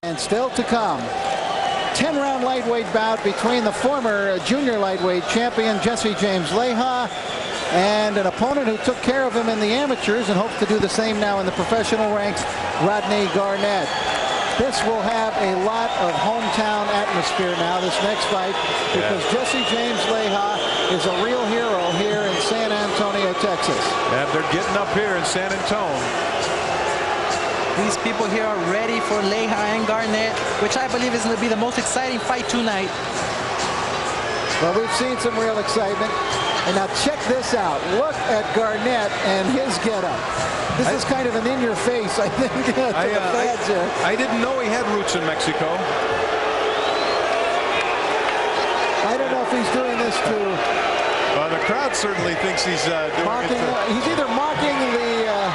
And still to come, 10-round lightweight bout between the former junior lightweight champion Jesse James Leija and an opponent who took care of him in the amateurs and hopes to do the same now in the professional ranks, Rodney Garnett. This will have a lot of hometown atmosphere now, this next fight, because Jesse James Leija is a real hero here in San Antonio, Texas. Yeah, they're getting up here in San Antonio. These people here are ready for Leija and Garnett, which I believe is going to be the most exciting fight tonight. Well, we've seen some real excitement. And now check this out. Look at Garnett and his getup. This is kind of an in-your-face, I think, to the fans here. I didn't know he had roots in Mexico. I don't know if he's doing this to... Well, the crowd certainly thinks he's doing it. He's either mocking the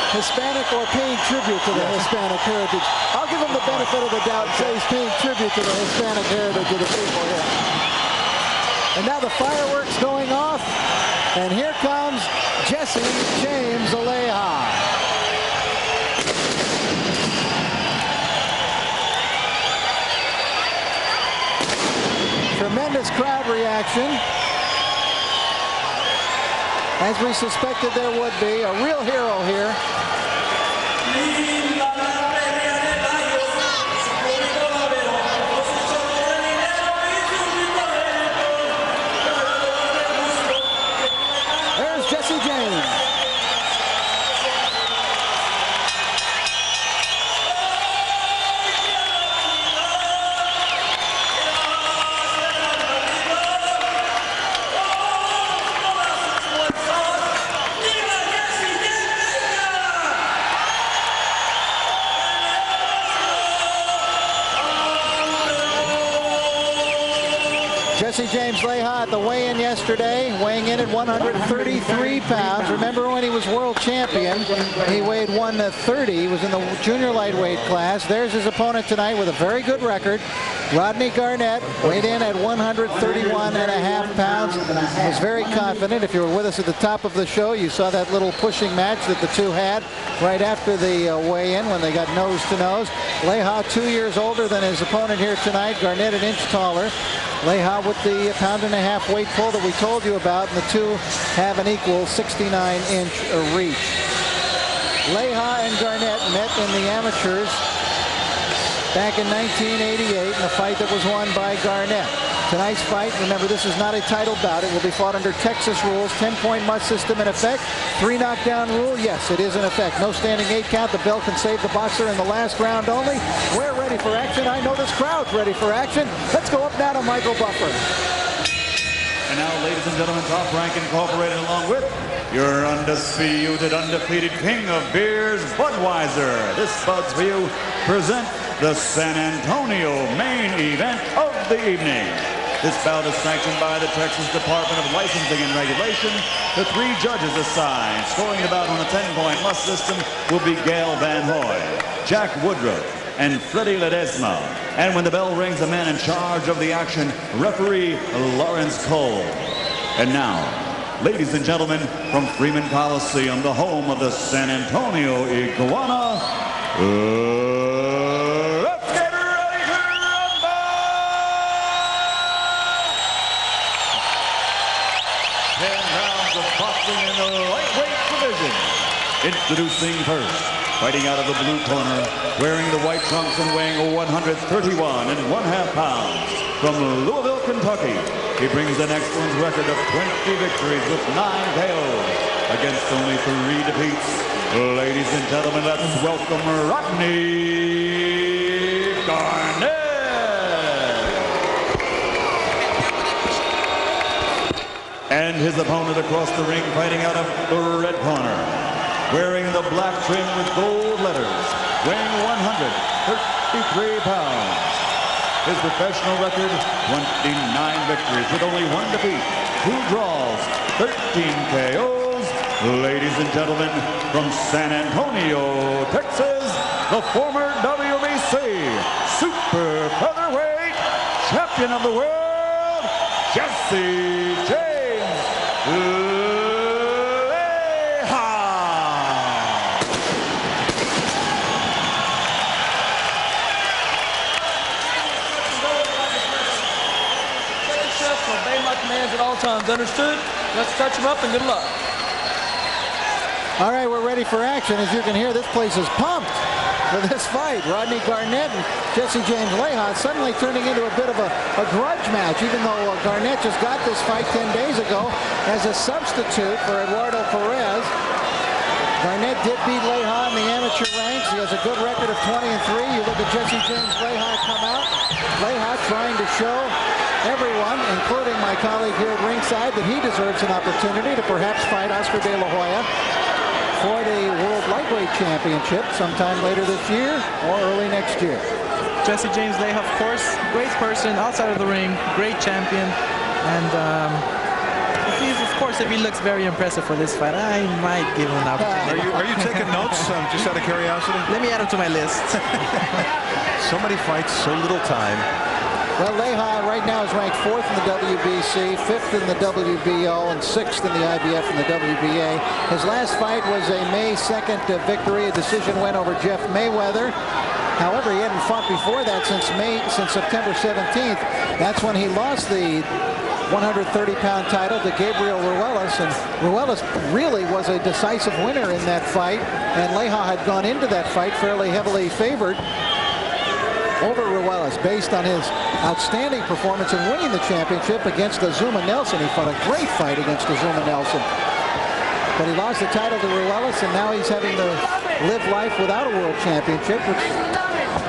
Hispanic or paying tribute to the Hispanic heritage. I'll give him the benefit of the doubt and say he's paying tribute to the Hispanic heritage of the people here. And now the fireworks going off, and here comes Jesse James Leija. Tremendous crowd reaction, as we suspected there would be. A real hero here. Jesse James. Jesse James Leija at the weigh-in yesterday, weighing in at 133 pounds. Remember when he was world champion, he weighed 130. He was in the junior lightweight class. There's his opponent tonight with a very good record. Rodney Garnett weighed in at 131.5 pounds. Was very confident. If you were with us at the top of the show, you saw that little pushing match that the two had right after the weigh-in when they got nose to nose. Leija 2 years older than his opponent here tonight. Garnett an inch taller. Leija with the pound-and-a-half weight pull that we told you about, and the two have an equal 69-inch reach. Leija and Garnett met in the amateurs back in 1988 in a fight that was won by Garnett. Tonight's fight, remember, this is not a title bout. It will be fought under Texas rules. 10-point must system in effect. 3 knockdown rule. Yes, it is in effect. No standing 8 count. The bell can save the boxer in the last round only. We're ready for action. I know this crowd's ready for action. Let's go up now to Michael Buffer. And now, ladies and gentlemen, Top Rank Incorporated, along with your undefeated king of beers, Budweiser. This Buds for you present the San Antonio main event of the evening. This bout is sanctioned by the Texas Department of Licensing and Regulation. The 3 judges assigned. Scoring the bout on a 10-point must system will be Gail Van Hoy, Jack Woodruff, and Freddie Ledesma. And when the bell rings, the man in charge of the action, referee Lawrence Cole. And now, ladies and gentlemen, from Freeman Coliseum, the home of the San Antonio Iguana, let's get ready to rumble! 10 rounds of boxing in the lightweight division. Introducing first, fighting out of the blue corner, wearing the white trunks and weighing 131.5 pounds. From Louisville, Kentucky, he brings an excellent record of 20 victories with 9 KOs against only 3 defeats. Ladies and gentlemen, let's welcome Rodney Garnett. And his opponent across the ring, fighting out of the red corner, wearing the black trim with gold letters, weighing 133 pounds. His professional record, 29 victories with only 1 defeat, 2 draws, 13 KOs. Ladies and gentlemen, from San Antonio, Texas, the former WBC super featherweight champion of the world, Jesse James Leija. times. Understood? Let's stretch him up and good luck. All right, we're ready for action. As you can hear, this place is pumped for this fight. Rodney Garnett and Jesse James Leija suddenly turning into a bit of a grudge match, even though Garnett just got this fight 10 days ago as a substitute for Eduardo Perez. Garnett did beat Leija in the amateur ranks. He has a good record of 20-3. You look at Jesse James Leija come out. Leija trying to show everyone, including my colleague here at ringside, that he deserves an opportunity to perhaps fight Oscar De La Hoya for the World Lightweight Championship sometime later this year or early next year. Jesse James Leija, of course, great person outside of the ring, great champion, and if he looks very impressive for this fight, I might give him an opportunity. Are you taking notes just out of curiosity? Let me add him to my list. So many fights, so little time. Well, Leija right now is ranked 4th in the WBC, 5th in the WBO, and 6th in the IBF and the WBA. His last fight was a May 2nd victory. A decision win over Jeff Mayweather. However, he hadn't fought before that since September 17th. That's when he lost the 130-pound title to Gabriel Ruelas, and Ruelas really was a decisive winner in that fight, and Leija had gone into that fight fairly heavily favored over Ruelas based on his outstanding performance in winning the championship against Azuma Nelson. He fought a great fight against Azuma Nelson, but he lost the title to Ruelas, and now he's having to live life without a world championship, which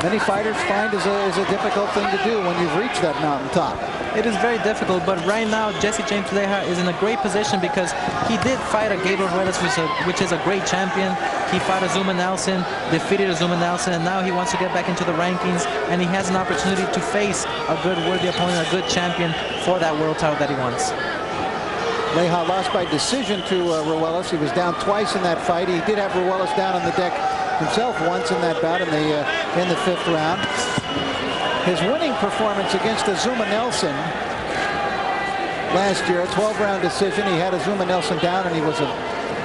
many fighters find is a difficult thing to do when you've reached that mountaintop. It is very difficult, but right now Jesse James Leija is in a great position because he did fight a Gabriel Ruelas, which is a great champion. He fought Azuma Nelson, defeated Azuma Nelson, and now he wants to get back into the rankings, and he has an opportunity to face a good, worthy opponent, a good champion for that world title that he wants. Leija lost by decision to Ruelas. He was down twice in that fight. He did have Ruelas down on the deck himself once in that bout in the 5th round. His winning performance against Azuma Nelson last year, a 12-round decision. He had Azuma Nelson down, and he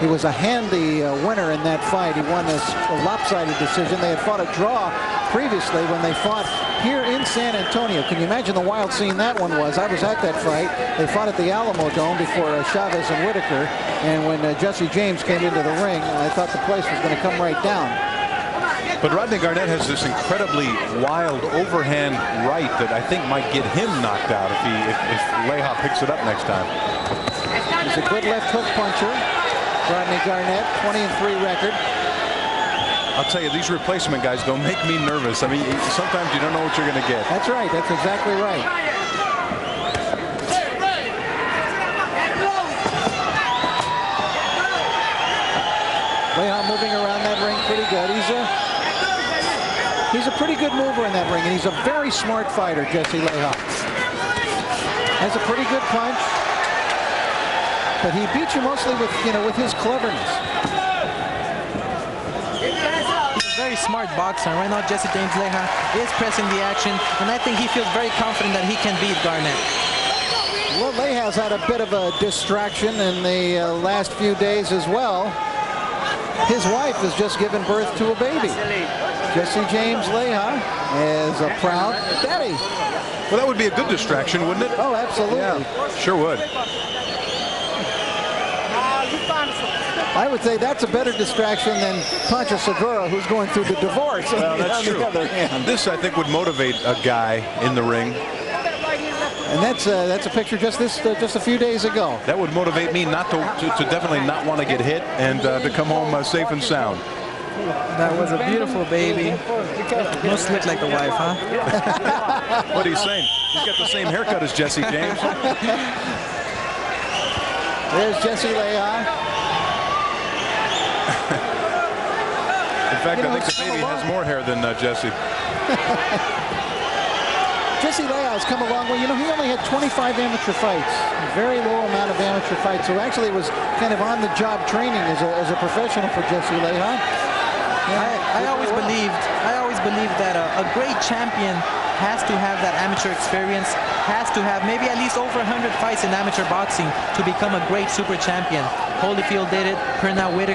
was a handy winner in that fight. He won a lopsided decision. They had fought a draw previously when they fought here in San Antonio. Can you imagine the wild scene that one was? I was at that fight. They fought at the Alamo Dome before Chavez and Whitaker, and when Jesse James came into the ring, I thought the place was going to come right down. But Rodney Garnett has this incredibly wild overhand right that I think might get him knocked out if Leija picks it up next time. He's a good left hook puncher, Rodney Garnett, 20-3 record. I'll tell you, these replacement guys don't make me nervous. I mean, sometimes you don't know what you're going to get. That's right. That's exactly right. Leija moving around that ring pretty good. He's a pretty good mover in that ring, and he's a very smart fighter, Jesse Leija. Has a pretty good punch, but he beats you mostly with his cleverness. He's a very smart boxer. Right now, Jesse James Leija is pressing the action, and I think he feels very confident that he can beat Garnett. Well, Leija's had a bit of a distraction in the last few days as well. His wife has just given birth to a baby. Jesse James Leija is a proud daddy. Well, that would be a good distraction, wouldn't it? Oh, absolutely. Yeah, sure would. I would say that's a better distraction than Pancho Segura, who's going through the divorce. Well, that's true. This, I think, would motivate a guy in the ring. And that's a picture just a few days ago. That would motivate me not to definitely not want to get hit and to come home safe and sound. That was a beautiful baby. Must look like the wife, huh? What are you saying? He's got the same haircut as Jesse James. There's Jesse Leija. In fact, I think the baby has more hair than Jesse. Jesse Leija has come a long way. You know, he only had 25 amateur fights. A very low amount of amateur fights. So actually it was kind of on-the-job training as a professional for Jesse Leija. I always believed that a great champion has to have that amateur experience, has to have maybe at least over 100 fights in amateur boxing to become a great super champion. Holyfield did it, Pernell Whitaker.